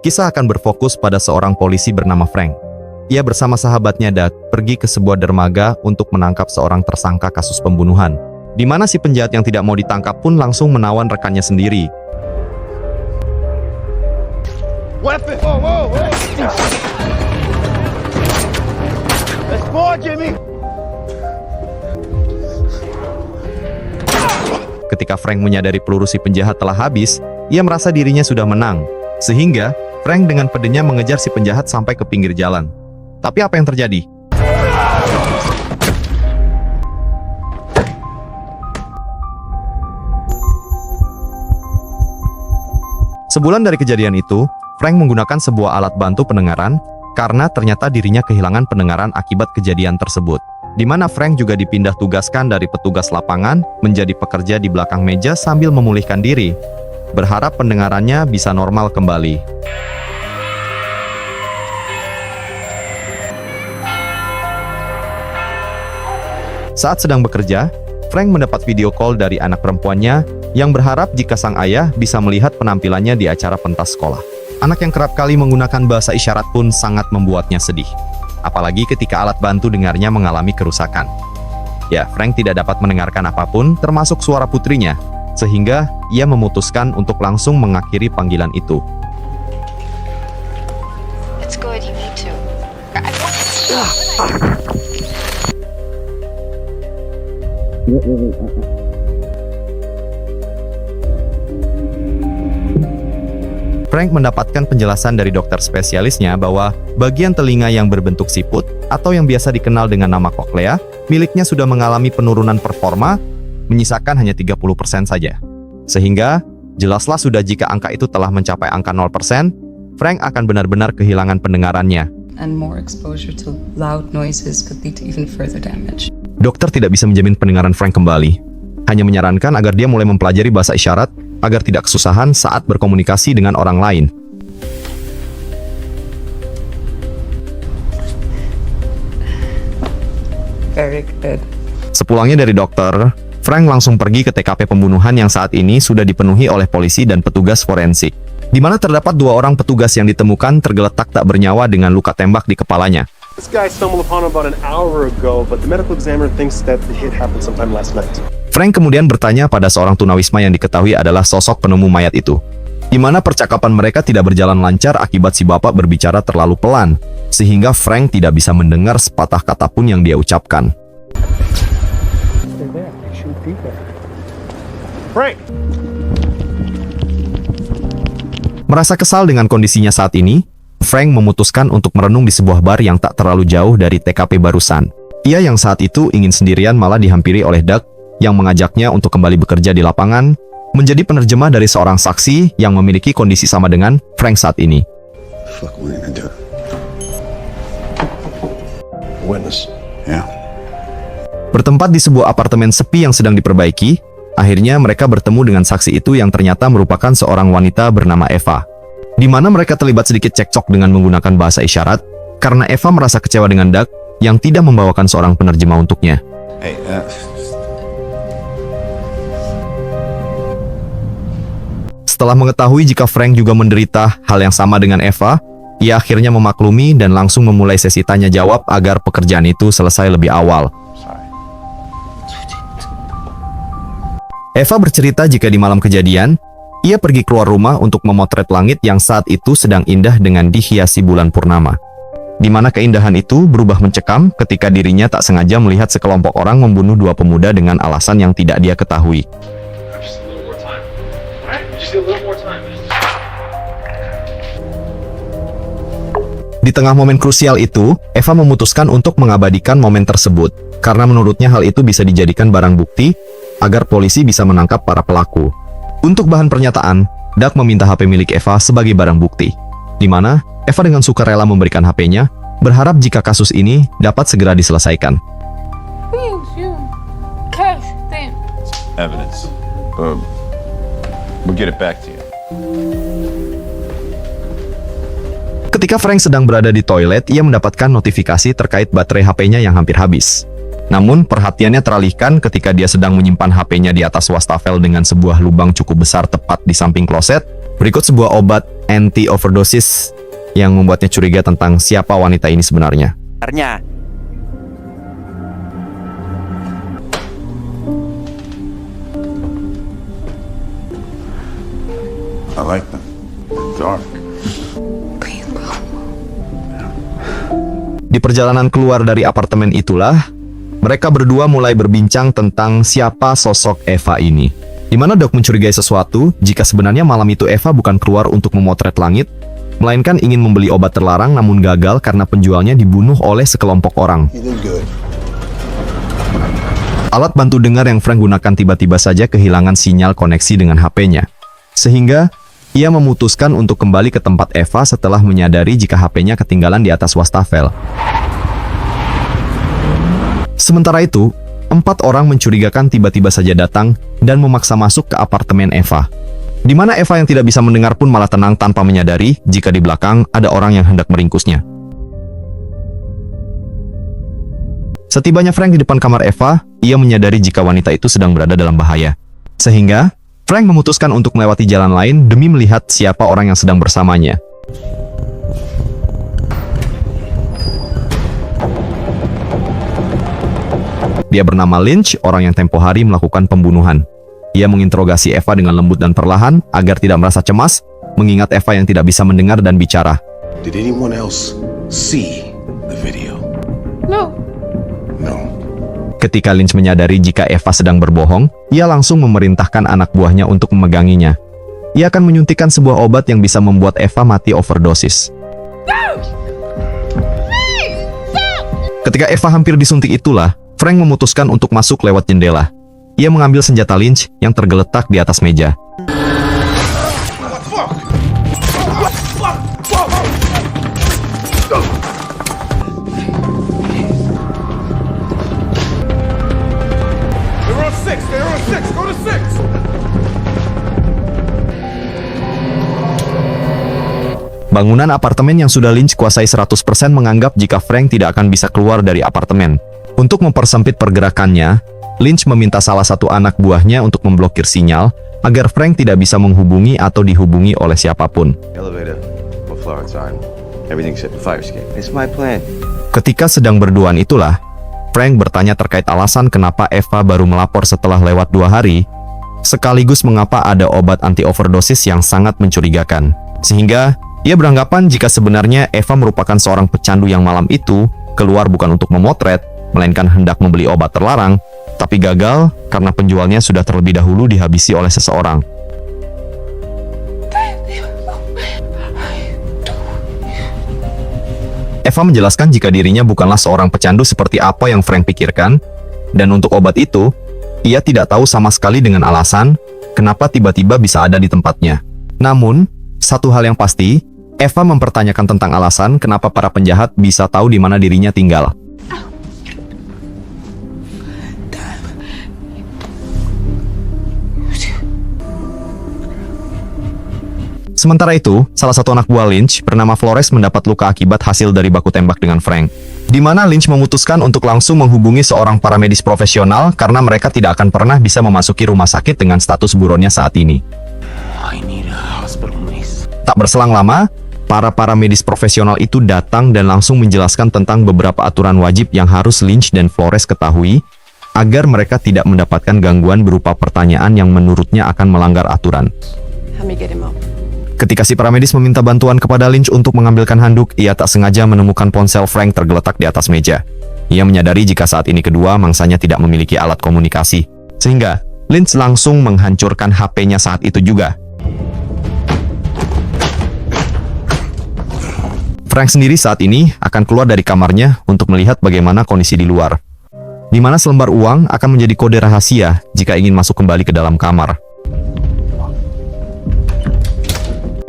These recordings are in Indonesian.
Kisah akan berfokus pada seorang polisi bernama Frank. Ia bersama sahabatnya Doug pergi ke sebuah dermaga untuk menangkap seorang tersangka kasus pembunuhan, di mana si penjahat yang tidak mau ditangkap pun langsung menawan rekannya sendiri. Weapon! Whoa, whoa, whoa! There's more, Jimmy! Ketika Frank menyadari peluru si penjahat telah habis, ia merasa dirinya sudah menang. Sehingga, Frank dengan pedenya mengejar si penjahat sampai ke pinggir jalan. Tapi apa yang terjadi? Sebulan dari kejadian itu, Frank menggunakan sebuah alat bantu pendengaran karena ternyata dirinya kehilangan pendengaran akibat kejadian tersebut. Di mana Frank juga dipindah tugaskan dari petugas lapangan menjadi pekerja di belakang meja sambil memulihkan diri, berharap pendengarannya bisa normal kembali. Saat sedang bekerja, Frank mendapat video call dari anak perempuannya yang berharap jika sang ayah bisa melihat penampilannya di acara pentas sekolah. Anak yang kerap kali menggunakan bahasa isyarat pun sangat membuatnya sedih. Apalagi ketika alat bantu dengarnya mengalami kerusakan. Ya, Frank tidak dapat mendengarkan apapun termasuk suara putrinya, sehingga ia memutuskan untuk langsung mengakhiri panggilan itu. It's good, you need to. Frank mendapatkan penjelasan dari dokter spesialisnya bahwa bagian telinga yang berbentuk siput atau yang biasa dikenal dengan nama koklea miliknya sudah mengalami penurunan performa, menyisakan hanya 30% saja. Sehingga, jelaslah sudah jika angka itu telah mencapai angka 0%, Frank akan benar-benar kehilangan pendengarannya. And more exposure to loud noises could lead to even further damage. Dokter tidak bisa menjamin pendengaran Frank kembali. Hanya menyarankan agar dia mulai mempelajari bahasa isyarat agar tidak kesusahan saat berkomunikasi dengan orang lain. Very good. Sepulangnya dari dokter, Frank langsung pergi ke TKP pembunuhan yang saat ini sudah dipenuhi oleh polisi dan petugas forensik, di mana terdapat 2 orang petugas yang ditemukan tergeletak tak bernyawa dengan luka tembak di kepalanya. This guy stumbled upon him about an hour ago, but the medical examiner thinks that the hit happened sometime last night. Frank kemudian bertanya pada seorang tunawisma yang diketahui adalah sosok penemu mayat itu, di mana percakapan mereka tidak berjalan lancar akibat si bapak berbicara terlalu pelan, sehingga Frank tidak bisa mendengar sepatah kata pun yang dia ucapkan. Frank! Merasa kesal dengan kondisinya saat ini, Frank memutuskan untuk merenung di sebuah bar yang tak terlalu jauh dari TKP barusan. Ia yang saat itu ingin sendirian malah dihampiri oleh Doug yang mengajaknya untuk kembali bekerja di lapangan, menjadi penerjemah dari seorang saksi yang memiliki kondisi sama dengan Frank saat ini. Fuck, what are you gonna do? Witness. Yeah. Bertempat di sebuah apartemen sepi yang sedang diperbaiki, akhirnya mereka bertemu dengan saksi itu yang ternyata merupakan seorang wanita bernama Eva, di mana mereka terlibat sedikit cekcok dengan menggunakan bahasa isyarat, karena Eva merasa kecewa dengan Doug yang tidak membawakan seorang penerjemah untuknya. Hey, Setelah mengetahui jika Frank juga menderita hal yang sama dengan Eva, ia akhirnya memaklumi dan langsung memulai sesi tanya jawab agar pekerjaan itu selesai lebih awal. Eva bercerita jika di malam kejadian, ia pergi keluar rumah untuk memotret langit yang saat itu sedang indah dengan dihiasi bulan purnama. Di mana keindahan itu berubah mencekam ketika dirinya tak sengaja melihat sekelompok orang membunuh 2 pemuda dengan alasan yang tidak dia ketahui. Di tengah momen krusial itu, Eva memutuskan untuk mengabadikan momen tersebut, karena menurutnya hal itu bisa dijadikan barang bukti agar polisi bisa menangkap para pelaku. Untuk bahan pernyataan, Doug meminta HP milik Eva sebagai barang bukti, di mana Eva dengan sukarela memberikan HP-nya, berharap jika kasus ini dapat segera diselesaikan. evidence. We'll get it back to you. Ketika Frank sedang berada di toilet, ia mendapatkan notifikasi terkait baterai HP-nya yang hampir habis. Namun, perhatiannya teralihkan ketika dia sedang menyimpan HP-nya di atas wastafel dengan sebuah lubang cukup besar tepat di samping kloset, Berikut sebuah obat anti-overdosis yang membuatnya curiga tentang siapa wanita ini sebenarnya. I like them. Dark. Di perjalanan keluar dari apartemen itulah, mereka berdua mulai berbincang tentang siapa sosok Eva ini. Di mana Doc mencurigai sesuatu jika sebenarnya malam itu Eva bukan keluar untuk memotret langit, melainkan ingin membeli obat terlarang namun gagal karena penjualnya dibunuh oleh sekelompok orang. You did good. Alat bantu dengar yang Frank gunakan tiba-tiba saja kehilangan sinyal koneksi dengan HP-nya. Sehingga ia memutuskan untuk kembali ke tempat Eva setelah menyadari jika HP-nya ketinggalan di atas wastafel. Sementara itu, 4 orang mencurigakan tiba-tiba saja datang dan memaksa masuk ke apartemen Eva. Di mana Eva yang tidak bisa mendengar pun malah tenang tanpa menyadari jika di belakang ada orang yang hendak meringkusnya. Setibanya Frank di depan kamar Eva, ia menyadari jika wanita itu sedang berada dalam bahaya. Sehingga Frank memutuskan untuk melewati jalan lain demi melihat siapa orang yang sedang bersamanya. Dia bernama Lynch, orang yang tempo hari melakukan pembunuhan. Ia menginterogasi Eva dengan lembut dan perlahan agar tidak merasa cemas, mengingat Eva yang tidak bisa mendengar dan bicara. Did anyone else see the video? No. No. Ketika Lynch menyadari jika Eva sedang berbohong, ia langsung memerintahkan anak buahnya untuk memeganginya. Ia akan menyuntikkan sebuah obat yang bisa membuat Eva mati overdosis. Ketika Eva hampir disuntik itulah, Frank memutuskan untuk masuk lewat jendela. Ia mengambil senjata Lynch yang tergeletak di atas meja. They're on 6. They're on 6. Go to 6. Bangunan apartemen yang sudah Lynch kuasai 100% menganggap jika Frank tidak akan bisa keluar dari apartemen. Untuk mempersempit pergerakannya, Lynch meminta salah satu anak buahnya untuk memblokir sinyal agar Frank tidak bisa menghubungi atau dihubungi oleh siapapun. Elevator. What floor it's on? Everything's set to fire escape. It's my plan. Ketika sedang berduaan itulah, Frank bertanya terkait alasan kenapa Eva baru melapor setelah lewat 2 hari, sekaligus mengapa ada obat anti-overdosis yang sangat mencurigakan. Sehingga, ia beranggapan jika sebenarnya Eva merupakan seorang pecandu yang malam itu keluar bukan untuk memotret, melainkan hendak membeli obat terlarang, tapi gagal karena penjualnya sudah terlebih dahulu dihabisi oleh seseorang. Eva menjelaskan jika dirinya bukanlah seorang pecandu seperti apa yang Frank pikirkan, dan untuk obat itu, ia tidak tahu sama sekali dengan alasan kenapa tiba-tiba bisa ada di tempatnya. Namun, satu hal yang pasti, Eva mempertanyakan tentang alasan kenapa para penjahat bisa tahu di mana dirinya tinggal. Sementara itu, salah satu anak buah Lynch bernama Flores mendapat luka akibat hasil dari baku tembak dengan Frank. Di mana Lynch memutuskan untuk langsung menghubungi seorang paramedis profesional karena mereka tidak akan pernah bisa memasuki rumah sakit dengan status buronnya saat ini. Tak berselang lama, para paramedis profesional itu datang dan langsung menjelaskan tentang beberapa aturan wajib yang harus Lynch dan Flores ketahui agar mereka tidak mendapatkan gangguan berupa pertanyaan yang menurutnya akan melanggar aturan. Help me get him out. Ketika si paramedis meminta bantuan kepada Lynch untuk mengambilkan handuk, ia tak sengaja menemukan ponsel Frank tergeletak di atas meja. Ia menyadari jika saat ini kedua mangsanya tidak memiliki alat komunikasi. Sehingga, Lynch langsung menghancurkan HP-nya saat itu juga. Frank sendiri saat ini akan keluar dari kamarnya untuk melihat bagaimana kondisi di luar. Di mana selembar uang akan menjadi kode rahasia jika ingin masuk kembali ke dalam kamar.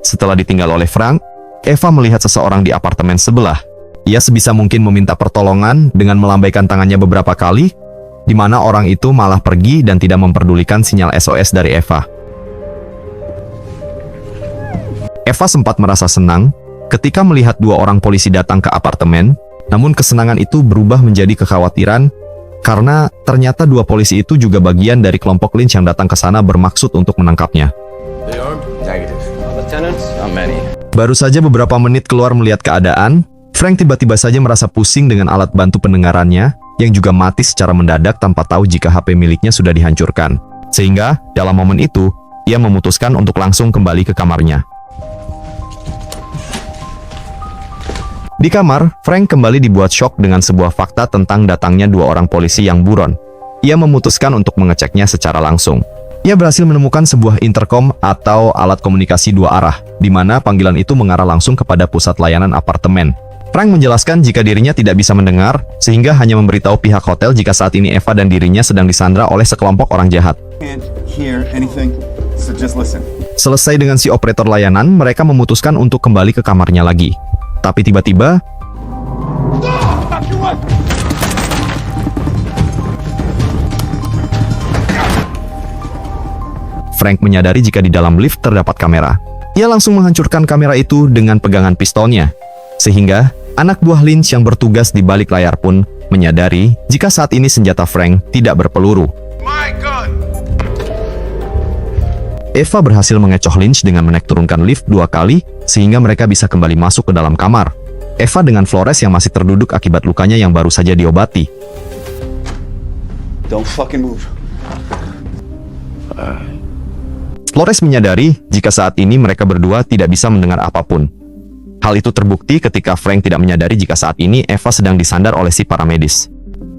Setelah ditinggal oleh Frank, Eva melihat seseorang di apartemen sebelah. Ia sebisa mungkin meminta pertolongan dengan melambaikan tangannya beberapa kali, di mana orang itu malah pergi dan tidak memperdulikan sinyal SOS dari Eva. Eva sempat merasa senang ketika melihat 2 orang polisi datang ke apartemen, namun kesenangan itu berubah menjadi kekhawatiran karena ternyata 2 polisi itu juga bagian dari kelompok Lynch yang datang ke sana bermaksud untuk menangkapnya. They armed? Negative. Lieutenants? Not many. Baru saja beberapa menit keluar melihat keadaan, Frank tiba-tiba saja merasa pusing dengan alat bantu pendengarannya yang juga mati secara mendadak tanpa tahu jika HP miliknya sudah dihancurkan. Sehingga, dalam momen itu, ia memutuskan untuk langsung kembali ke kamarnya. Di kamar, Frank kembali dibuat syok dengan sebuah fakta tentang datangnya dua orang polisi yang buron. Ia memutuskan untuk mengeceknya secara langsung. Ia berhasil menemukan sebuah intercom atau alat komunikasi dua arah, di mana panggilan itu mengarah langsung kepada pusat layanan apartemen. Frank menjelaskan jika dirinya tidak bisa mendengar, sehingga hanya memberitahu pihak hotel jika saat ini Eva dan dirinya sedang disandra oleh sekelompok orang jahat. Can't hear anything, so just listen. Selesai dengan si operator layanan, mereka memutuskan untuk kembali ke kamarnya lagi. Tapi tiba-tiba, Frank menyadari jika di dalam lift terdapat kamera. Ia langsung menghancurkan kamera itu dengan pegangan pistolnya. Sehingga, anak buah Lynch yang bertugas di balik layar pun menyadari jika saat ini senjata Frank tidak berpeluru. My gun! Eva berhasil mengecoh Lynch dengan menaik turunkan lift 2 kali, sehingga mereka bisa kembali masuk ke dalam kamar. Eva dengan Flores yang masih terduduk akibat lukanya yang baru saja diobati. Don't fucking move. Flores menyadari jika saat ini mereka berdua tidak bisa mendengar apapun. Hal itu terbukti ketika Frank tidak menyadari jika saat ini Eva sedang disandar oleh si paramedis.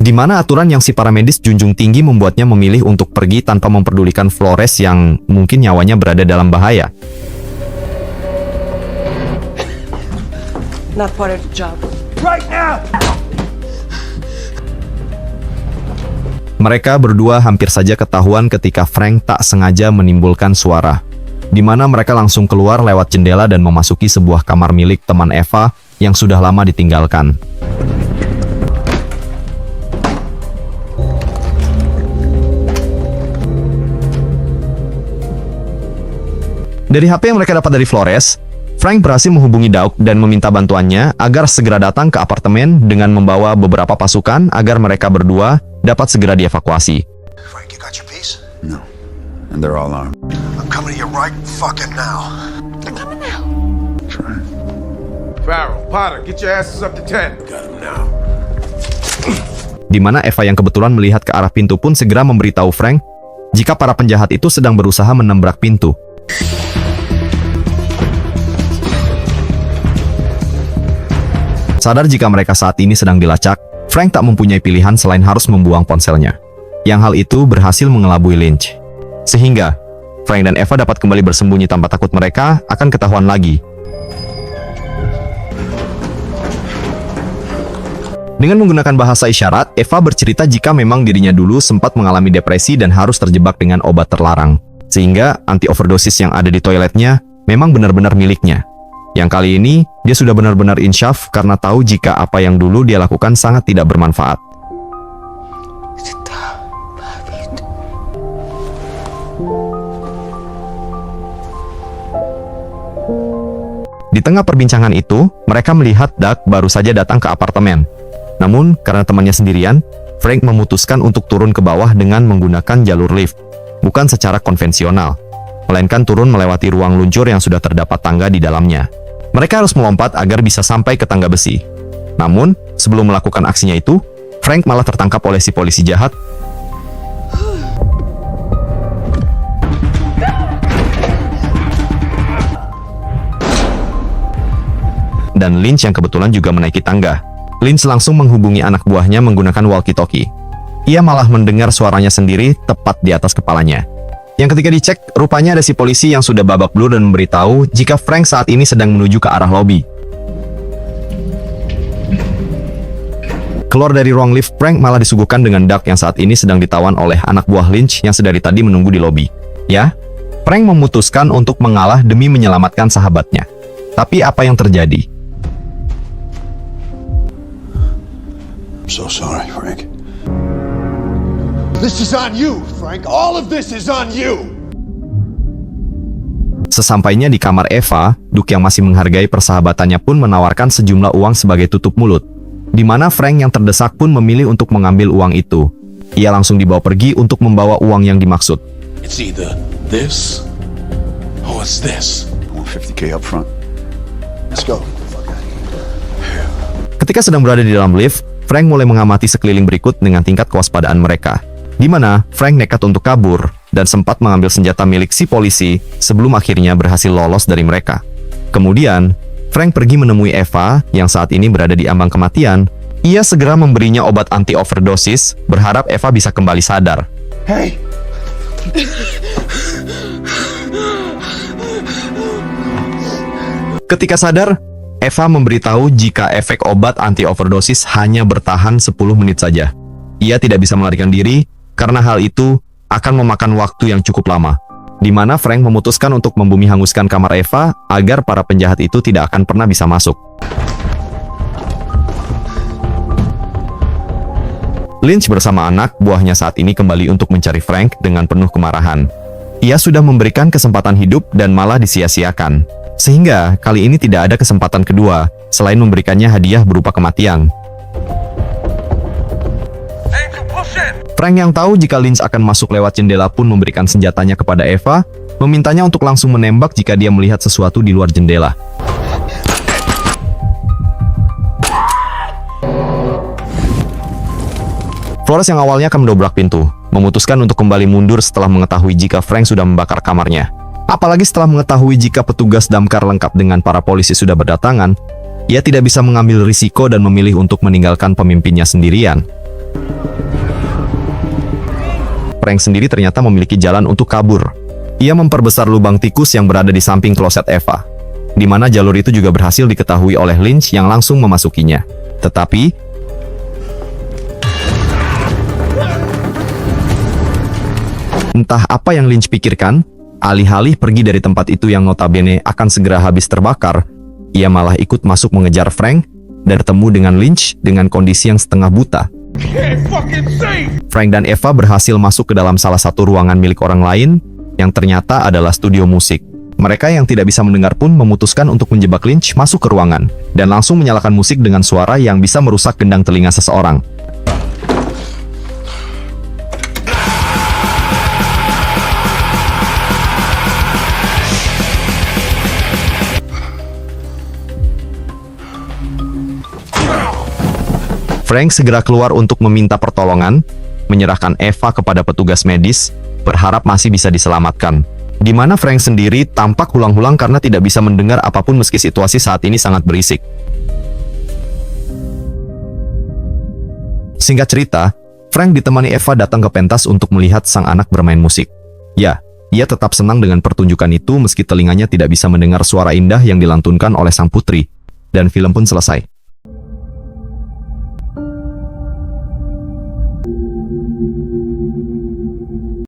Di mana aturan yang si paramedis junjung tinggi membuatnya memilih untuk pergi tanpa memperdulikan Flores yang mungkin nyawanya berada dalam bahaya. Not part of the job. Right now! Mereka berdua hampir saja ketahuan ketika Frank tak sengaja menimbulkan suara, di mana mereka langsung keluar lewat jendela dan memasuki sebuah kamar milik teman Eva yang sudah lama ditinggalkan. Dari HP yang mereka dapat dari Flores, Frank berhasil menghubungi Doug dan meminta bantuannya agar segera datang ke apartemen dengan membawa beberapa pasukan agar mereka berdua dapat segera dievakuasi. Frank, you got your piece? No. And they're all armed. I'm coming to you right fucking now. Try. Farrell, Potter, get your asses up to 10. Got him now. Di mana Eva yang kebetulan melihat ke arah pintu pun segera memberitahu Frank jika para penjahat itu sedang berusaha menembrak pintu. Sadar jika mereka saat ini sedang dilacak, Frank tak mempunyai pilihan selain harus membuang ponselnya. Yang hal itu berhasil mengelabui Lynch. Sehingga, Frank dan Eva dapat kembali bersembunyi tanpa takut mereka akan ketahuan lagi. Dengan menggunakan bahasa isyarat, Eva bercerita jika memang dirinya dulu sempat mengalami depresi dan harus terjebak dengan obat terlarang. Sehingga anti-overdosis yang ada di toiletnya memang benar-benar miliknya. Yang kali ini, dia sudah benar-benar insyaf karena tahu jika apa yang dulu dia lakukan sangat tidak bermanfaat. Di tengah perbincangan itu, mereka melihat Doug baru saja datang ke apartemen. Namun, karena temannya sendirian, Frank memutuskan untuk turun ke bawah dengan menggunakan jalur lift. Bukan secara konvensional, melainkan turun melewati ruang luncur yang sudah terdapat tangga di dalamnya. Mereka harus melompat agar bisa sampai ke tangga besi. Namun, sebelum melakukan aksinya itu, Frank malah tertangkap oleh si polisi jahat. Dan Lynch yang kebetulan juga menaiki tangga. Lynch langsung menghubungi anak buahnya menggunakan walkie-talkie. Ia malah mendengar suaranya sendiri tepat di atas kepalanya. Yang ketika dicek, rupanya ada si polisi yang sudah babak belur dan memberitahu jika Frank saat ini sedang menuju ke arah lobi. Keluar dari ruang lift, Frank malah disuguhkan dengan Doug yang saat ini sedang ditawan oleh anak buah Lynch yang sedari tadi menunggu di lobi. Ya, Frank memutuskan untuk mengalah demi menyelamatkan sahabatnya. Tapi apa yang terjadi? I'm so sorry, Frank. This is on you, Frank. All of this is on you. Sesampainya di kamar Eva, Doug yang masih menghargai persahabatannya pun menawarkan sejumlah uang sebagai tutup mulut. Di mana Frank yang terdesak pun memilih untuk mengambil uang itu. Ia langsung dibawa pergi untuk membawa uang yang dimaksud. It's either this or it's this. I won't $50K up front. Let's go. Ketika sedang berada di dalam lift, Frank mulai mengamati sekeliling berikut dengan tingkat kewaspadaan mereka, di mana Frank nekat untuk kabur dan sempat mengambil senjata milik si polisi sebelum akhirnya berhasil lolos dari mereka. Kemudian, Frank pergi menemui Eva yang saat ini berada di ambang kematian. Ia segera memberinya obat anti-overdosis, berharap Eva bisa kembali sadar. Hey! Ketika sadar, Eva memberitahu jika efek obat anti-overdosis hanya bertahan 10 menit saja. Ia tidak bisa melarikan diri karena hal itu akan memakan waktu yang cukup lama, di mana Frank memutuskan untuk membumi hanguskan kamar Eva agar para penjahat itu tidak akan pernah bisa masuk. Lynch bersama anak buahnya saat ini kembali untuk mencari Frank dengan penuh kemarahan. Ia sudah memberikan kesempatan hidup dan malah disia-siakan. Sehingga kali ini tidak ada kesempatan kedua selain memberikannya hadiah berupa kematian. Frank yang tahu jika Lynch akan masuk lewat jendela pun memberikan senjatanya kepada Eva, memintanya untuk langsung menembak jika dia melihat sesuatu di luar jendela. Flores yang awalnya akan mendobrak pintu, memutuskan untuk kembali mundur setelah mengetahui jika Frank sudah membakar kamarnya. Apalagi setelah mengetahui jika petugas damkar lengkap dengan para polisi sudah berdatangan, ia tidak bisa mengambil risiko dan memilih untuk meninggalkan pemimpinnya sendirian. Frank sendiri ternyata memiliki jalan untuk kabur. Ia memperbesar lubang tikus yang berada di samping kloset Eva, di mana jalur itu juga berhasil diketahui oleh Lynch yang langsung memasukinya. Tetapi, entah apa yang Lynch pikirkan, alih-alih pergi dari tempat itu yang notabene akan segera habis terbakar, ia malah ikut masuk mengejar Frank dan bertemu dengan Lynch dengan kondisi yang setengah buta. Frank dan Eva berhasil masuk ke dalam salah satu ruangan milik orang lain yang ternyata adalah studio musik. Mereka yang tidak bisa mendengar pun memutuskan untuk menjebak Lynch masuk ke ruangan dan langsung menyalakan musik dengan suara yang bisa merusak gendang telinga seseorang. Frank segera keluar untuk meminta pertolongan, menyerahkan Eva kepada petugas medis, berharap masih bisa diselamatkan. Di mana Frank sendiri tampak hulang-hulang karena tidak bisa mendengar apapun meski situasi saat ini sangat berisik. Singkat cerita, Frank ditemani Eva datang ke pentas untuk melihat sang anak bermain musik. Ya, ia tetap senang dengan pertunjukan itu meski telinganya tidak bisa mendengar suara indah yang dilantunkan oleh sang putri. Dan film pun selesai.